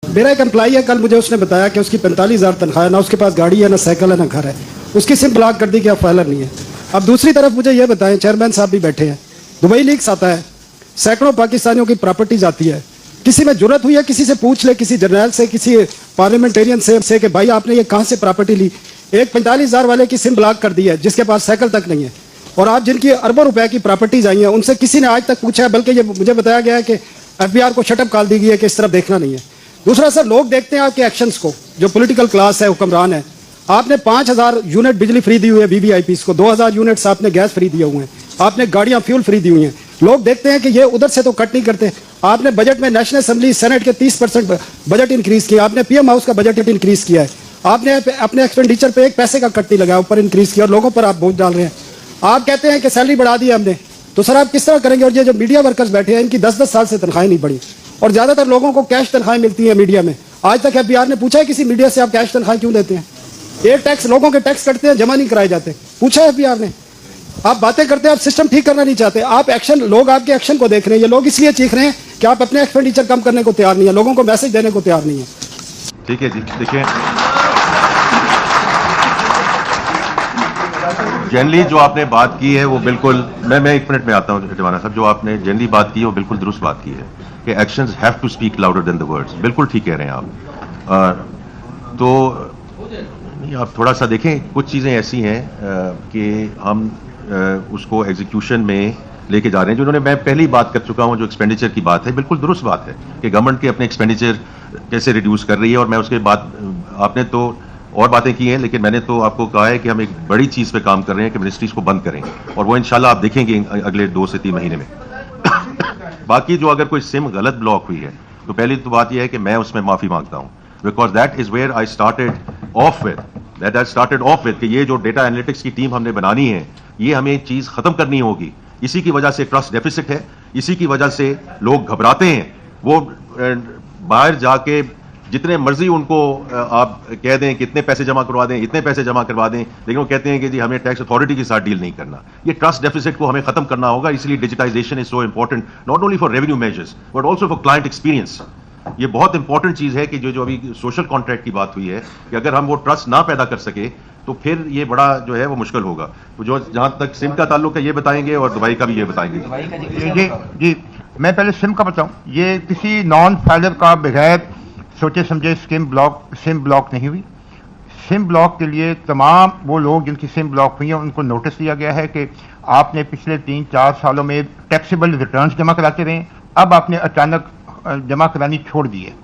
मेरा एक एम्प्लॉई है, कल मुझे उसने बताया कि उसकी 45,000 तनख्वाह है, ना उसके पास गाड़ी है, ना साइकिल है, ना घर है, उसकी सिम ब्लॉक कर दी कि अब फाइलर नहीं है। अब दूसरी तरफ मुझे ये बताएं, चेयरमैन साहब भी बैठे हैं, दुबई लीक्स आता है, सैकड़ों पाकिस्तानियों की प्रॉपर्टीज आती है, किसी में जरूरत हुई है किसी से पूछ ले, किसी जर्नल से, किसी पार्लियामेंटेरियन से कि भाई आपने ये कहाँ से प्रॉपर्टी ली। एक 45,000 वाले की सिम ब्लॉक कर दी है जिसके पास साइकिल तक नहीं है, और आप जिनकी अरबों रुपए की प्रॉपर्टीज आई हैं उनसे किसी ने आज तक पूछा है, बल्कि ये मुझे बताया गया है कि FBI को शटअप कॉल दी गई है कि इस तरफ देखना नहीं है। दूसरा सर, लोग देखते हैं आपके एक्शंस को, जो पॉलिटिकल क्लास है, हुक्मरान है। आपने 5,000 यूनिट बिजली फ्री दी हुई है VVIPs को, 2,000 यूनिट्स आपने गैस फ्री दिए हुए हैं, आपने गाड़ियां फ्यूल फ्री दी हुई हैं। लोग देखते हैं कि ये उधर से तो कट नहीं करते। आपने बजट में नेशनल असेंबली सेनेट के 30% बजट इंक्रीज किया, आपने PM हाउस का बजट इंक्रीज किया है, आपने अपने एक्सपेंडिचर पे एक पैसे का कट नहीं लगाया, ऊपर इंक्रीज किया, और लोगों पर आप बोझ डाल रहे हैं। आप कहते हैं कि सैलरी बढ़ा दी हमने, तो सर आप किस तरह करेंगे? और ये जो मीडिया वर्कर्स बैठे हैं इनकी 10-10 साल से तनख्वाहें नहीं बढ़ी, और ज्यादातर लोगों को कैश तनख्वाहें मिलती हैं मीडिया में। आज तक FBR ने पूछा है किसी मीडिया से आप कैश तनख्वाहें क्यों देते हैं? ये टैक्स, लोगों के टैक्स कटते हैं, जमा नहीं कराए जाते, पूछा है FBR ने? आप बातें करते हैं, आप सिस्टम ठीक करना नहीं चाहते, आप एक्शन, लोग आपके एक्शन को देख रहे हैं। ये लोग इसलिए चीख रहे हैं कि आप अपने एक्सपेंडिचर कम करने को तैयार नहीं है, लोगों को मैसेज देने को तैयार नहीं है। ठीक है जी, देखिए जनरली जो आपने बात की है वो बिल्कुल, मैं 1 मिनट में आता हूँ जवाना साहब, जो आपने जनरली बात की है वो बिल्कुल दुरुस्त बात की है कि actions have to speak louder than the words. बिल्कुल ठीक कह रहे हैं आप। तो आप थोड़ा सा देखें, कुछ चीज़ें ऐसी हैं कि हम उसको एग्जीक्यूशन में लेके जा रहे हैं। जो उन्होंने, मैं पहले ही बात कर चुका हूं, जो एक्सपेंडिचर की बात है बिल्कुल दुरुस्त बात है कि गवर्नमेंट के अपने एक्सपेंडिचर कैसे रिड्यूस कर रही है। और मैं उसके बाद, आपने तो और बातें की हैं, लेकिन मैंने तो आपको कहा है कि हम एक बड़ी चीज़ पे काम कर रहे हैं कि मिनिस्ट्रीज को बंद करें, और वो इंशाल्लाह आप देखेंगे अगले 2 से 3 महीने में। बाकी जो अगर कोई सिम गलत ब्लॉक हुई है तो पहली तो बात यह है कि मैं उसमें माफ़ी मांगता हूँ, because that is where I started off with कि ये जो डेटा एनालिटिक्स की टीम हमने बनानी है, ये हमें चीज़ ख़त्म करनी होगी। इसी की वजह से ट्रस्ट डेफिसिट है, इसी की वजह से लोग घबराते हैं। वो बाहर जाके जितने मर्जी उनको आप कह दें कि इतने पैसे जमा करवा दें, इतने पैसे जमा करवा दें, लेकिन वो कहते हैं कि जी हमें टैक्स अथॉरिटी के साथ डील नहीं करना। ये ट्रस्ट डेफिसिट को हमें खत्म करना होगा, इसलिए digitisation is so important, not only for revenue measures but also for client experience. ये बहुत इंपॉर्टेंट चीज़ है कि जो अभी सोशल कॉन्ट्रैक्ट की बात हुई है, कि अगर हम वो ट्रस्ट ना पैदा कर सके तो फिर ये बड़ा जो है वो मुश्किल होगा। तो जो जहाँ तक सिम का ताल्लुक है ये बताएंगे, और दुबई का भी ये बताएंगे। जी, मैं पहले सिम का बताऊं। ये किसी नॉन फाइलर का बगैर सोचे समझे सिम ब्लॉक नहीं हुई। सिम ब्लॉक के लिए तमाम वो लोग जिनकी सिम ब्लॉक हुई है उनको नोटिस दिया गया है कि आपने पिछले 3-4 सालों में टैक्सेबल रिटर्न्स जमा कराते रहे, अब आपने अचानक जमा करानी छोड़ दी है।